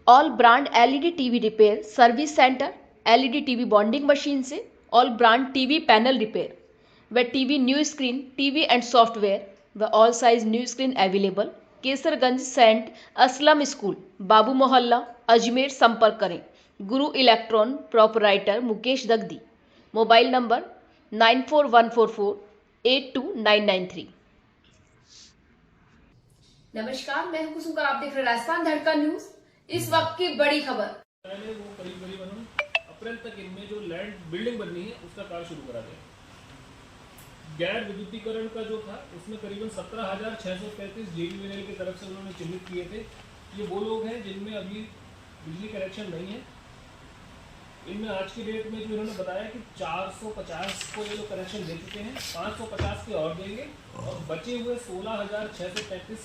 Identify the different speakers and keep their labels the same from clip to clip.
Speaker 1: All brand LED TV repair service centre, LED TV bonding machine से all brand TV panel repair व TV new screen TV and software व all size new screen available. Kesarganj Saint Aslam school, Babu Mohalla, Ajmer. संपर्क करें Guru electron proprietor Mukesh Dagdi. Mobile number 9414482993। नमस्कार, मैं हूं कुसुम, आप देख रहे हैं राजस्थान धड़कन न्यूज। इस वक्त की बड़ी खबर,
Speaker 2: पहले वो करीब अप्रैल तक इनमें जो लैंड बिल्डिंग बननी है उसका कार्य शुरू करा गया। गैर विद्युतीकरण का जो था उसमें करीबन 17,635 JVNL की तरफ से उन्होंने चिन्हित किए थे। ये वो लोग हैं जिनमें अभी बिजली कनेक्शन नहीं है। इनमें आज की डेट में जो इन्होंने बताया कि 450 को ये लोग कनेक्शन दे चुके हैं, 550 के और देंगे और बचे हुए 16,633।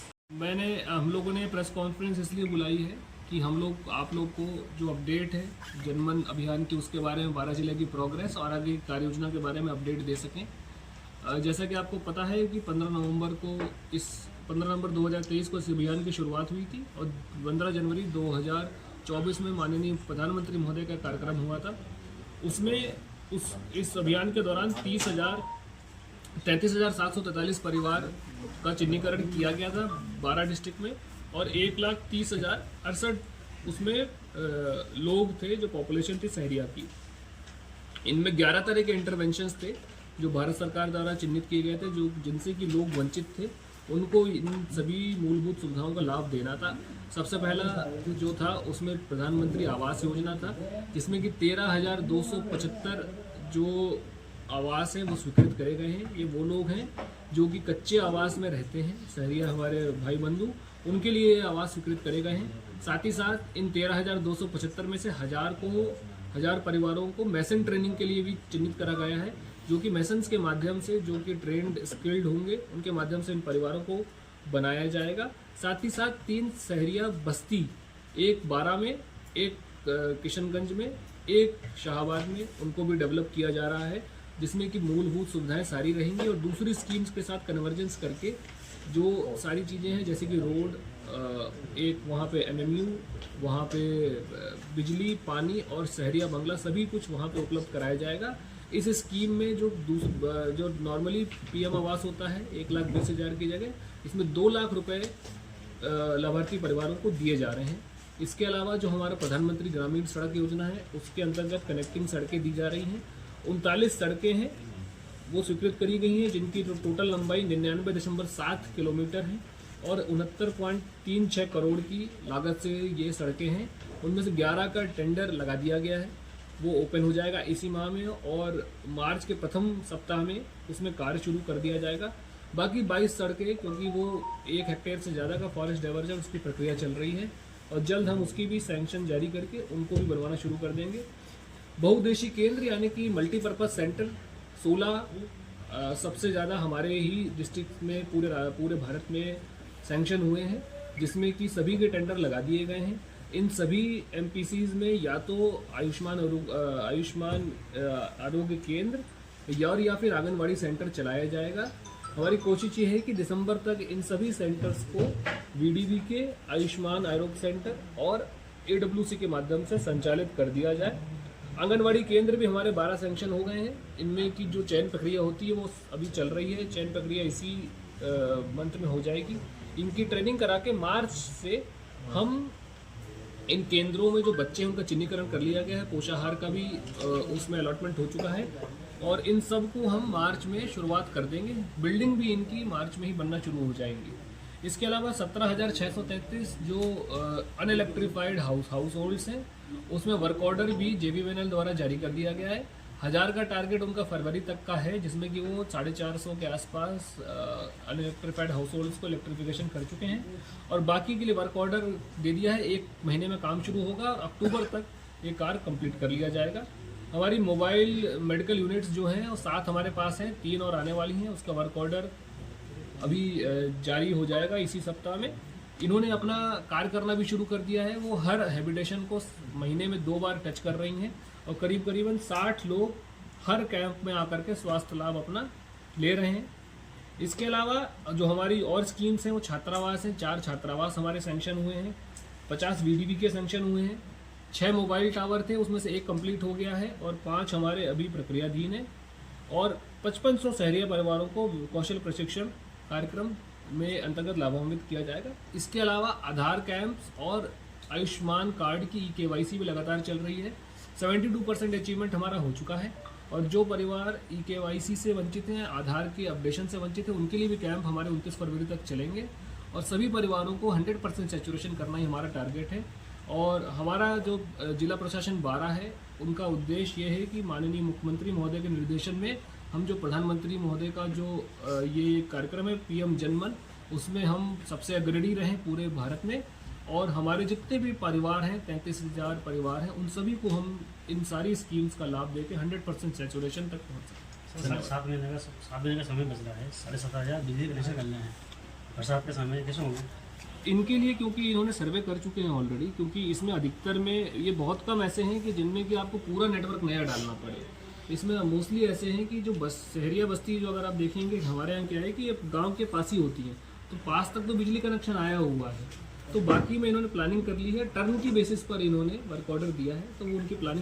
Speaker 2: हम लोगों ने प्रेस कॉन्फ्रेंस इसलिए बुलाई है कि हम लोग आप लोग को जो अपडेट है जनमन अभियान की उसके बारे में 12 जिले की प्रोग्रेस और आगे कार्य योजना के बारे में अपडेट दे सकें। जैसा कि आपको पता है कि 15 नवंबर 2023 को इस अभियान की शुरुआत हुई थी और 15 जनवरी 2024 में माननीय प्रधानमंत्री महोदय का कार्यक्रम हुआ था। उसमें इस अभियान के दौरान 33,743 परिवार का चिन्हीकरण किया गया था 12 डिस्ट्रिक्ट में और 1,30,068 उसमें लोग थे जो पॉपुलेशन थी सहरिया की। इनमें 11 तरह के इंटरवेंशंस थे जो भारत सरकार द्वारा चिन्हित किए गए थे, जो जिनसे कि लोग वंचित थे उनको इन सभी मूलभूत सुविधाओं का लाभ देना था। सबसे पहला जो था उसमें प्रधानमंत्री आवास योजना था, जिसमें कि 13,275 जो आवास हैं वो स्वीकृत करे गए हैं। ये वो लोग हैं जो कि कच्चे आवास में रहते हैं, सहरिया हमारे भाई बंधु, उनके लिए आवास स्वीकृत करे गए हैं। साथ ही साथ इन 13,275 में से 1,000 परिवारों को मैसन ट्रेनिंग के लिए भी चिन्हित करा गया है, जो कि मैसन्स के माध्यम से जो कि ट्रेंड स्किल्ड होंगे उनके माध्यम से इन परिवारों को बनाया जाएगा। साथ ही साथ 3 सहरिया बस्ती, एक बारा में, एक किशनगंज में, एक शाहबाद में, उनको भी डेवलप किया जा रहा है, जिसमें कि मूलभूत सुविधाएं सारी रहेंगी और दूसरी स्कीम्स के साथ कन्वर्जेंस करके जो सारी चीज़ें हैं जैसे कि रोड, एक वहाँ पे MMU, वहाँ पे बिजली, पानी और सहरिया बंगला सभी कुछ वहाँ पे उपलब्ध कराया जाएगा। इस स्कीम में जो नॉर्मली PM आवास होता है 1,20,000 की जगह इसमें 2 लाख रुपए लाभार्थी परिवारों को दिए जा रहे हैं। इसके अलावा जो हमारा प्रधानमंत्री ग्रामीण सड़क योजना है उसके अंतर्गत कनेक्टिंग सड़कें दी जा रही हैं। 39 सड़कें हैं वो स्वीकृत करी गई हैं, जिनकी जो टोटल लंबाई 99.7 किलोमीटर है और 69.36 करोड़ की लागत से ये सड़कें हैं। उनमें से 11 का टेंडर लगा दिया गया है, वो ओपन हो जाएगा इसी माह में और मार्च के प्रथम सप्ताह में उसमें कार्य शुरू कर दिया जाएगा। बाकी 22 सड़कें, क्योंकि वो 1 हेक्टेयर से ज़्यादा का फॉरेस्ट डाइवर्जन उसकी प्रक्रिया चल रही है और जल्द हम उसकी भी सैंक्शन जारी करके उनको भी बनवाना शुरू कर देंगे। बहुउद्देशीय केंद्र यानी कि मल्टीपर्पज़ सेंटर 16 सबसे ज़्यादा हमारे ही डिस्ट्रिक्ट में पूरे भारत में सैंक्शन हुए हैं, जिसमें कि सभी के टेंडर लगा दिए गए हैं। इन सभी MPCs में या तो आयुष्मान आरोग्य केंद्र या फिर आंगनवाड़ी सेंटर चलाया जाएगा। हमारी कोशिश ये है कि दिसंबर तक इन सभी सेंटर्स को VDB के आयुष्मान आरोग्य सेंटर और AWC के माध्यम से संचालित कर दिया जाए। आंगनवाड़ी केंद्र भी हमारे 12 सैंक्शन हो गए हैं। इनमें की जो चयन प्रक्रिया होती है वो अभी चल रही है, चयन प्रक्रिया इसी मंथ में हो जाएगी। इनकी ट्रेनिंग करा के मार्च से हम इन केंद्रों में जो बच्चे हैं उनका चिन्हीकरण कर लिया गया है, पोषाहार का भी उसमें अलॉटमेंट हो चुका है और इन सब को हम मार्च में शुरुआत कर देंगे। बिल्डिंग भी इनकी मार्च में ही बनना शुरू हो जाएंगी। इसके अलावा 17,633 जो अनइलेक्ट्रीफाइड हाउस होल्ड्स हैं उसमें वर्क ऑर्डर भी JVNL द्वारा जारी कर दिया गया है। 1000 का टारगेट उनका फरवरी तक का है, जिसमें कि वो 450 के आसपास अनइलेक्ट्रीफाइड हाउस होल्ड्स को इलेक्ट्रिफिकेशन कर चुके हैं और बाकी के लिए वर्क ऑर्डर दे दिया है। 1 महीने में काम शुरू होगा और अक्टूबर तक ये कार्य कंप्लीट कर लिया जाएगा। हमारी मोबाइल मेडिकल यूनिट्स जो हैं वो 7 हमारे पास हैं, 3 और आने वाली हैं। उसका वर्क ऑर्डर अभी जारी हो जाएगा इसी सप्ताह में। इन्होंने अपना कार्य करना भी शुरू कर दिया है। वो हर हैबिटेशन को महीने में 2 बार टच कर रही हैं और करीबन 60 लोग हर कैंप में आकर के स्वास्थ्य लाभ अपना ले रहे हैं। इसके अलावा जो हमारी और स्कीम्स हैं वो छात्रावास हैं, 4 छात्रावास हमारे सैंक्शन हुए हैं। 50 VDV के सेंक्शन हुए हैं, 6 मोबाइल टावर थे, उसमें से 1 कंप्लीट हो गया है और 5 हमारे अभी प्रक्रियाधीन है। और 5500 शहरी परिवारों को कौशल प्रशिक्षण कार्यक्रम में अंतर्गत लाभान्वित किया जाएगा। इसके अलावा आधार कैंप्स और आयुष्मान कार्ड की KYC भी लगातार चल रही है। 72% अचीवमेंट हमारा हो चुका है। और जो परिवार KYC से वंचित हैं, आधार के अपडेशन से वंचित हैं, उनके लिए भी कैंप हमारे 29 फरवरी तक चलेंगे। और सभी परिवारों को 100% सैचुरेशन करना ही हमारा टारगेट है। और हमारा जो जिला प्रशासन 12 है, उनका उद्देश्य ये है कि माननीय मुख्यमंत्री महोदय के निर्देशन में हम जो प्रधानमंत्री महोदय का जो ये कार्यक्रम है PM जनमन, उसमें हम सबसे अग्रणी रहें पूरे भारत में। और हमारे जितने भी परिवार हैं, 33,000 परिवार हैं, उन सभी को हम इन सारी स्कीम्स का लाभ देके 100% सैचुरेशन तक पहुँच सकें।
Speaker 3: 7 महीने का समय बच रहा है, 7,500 बिजली कनेक्शन करने हैं, बरसात के समय कैसे होंगे
Speaker 2: इनके लिए? क्योंकि इन्होंने सर्वे कर चुके हैं ऑलरेडी, क्योंकि इसमें अधिकतर में ये बहुत कम ऐसे हैं कि जिनमें कि आपको पूरा नेटवर्क नया डालना पड़े। इसमें मोस्टली ऐसे हैं कि जो शहरिया बस्ती, जो अगर आप देखेंगे हमारे यहाँ क्या है कि ये गांव के पास ही होती हैं, तो पास तक तो बिजली कनेक्शन आया हुआ है। तो बाकी में इन्होंने प्लानिंग कर ली है, टर्न की बेसिस पर इन्होंने वर्क ऑर्डर दिया है, तो वो उनकी प्लानिंग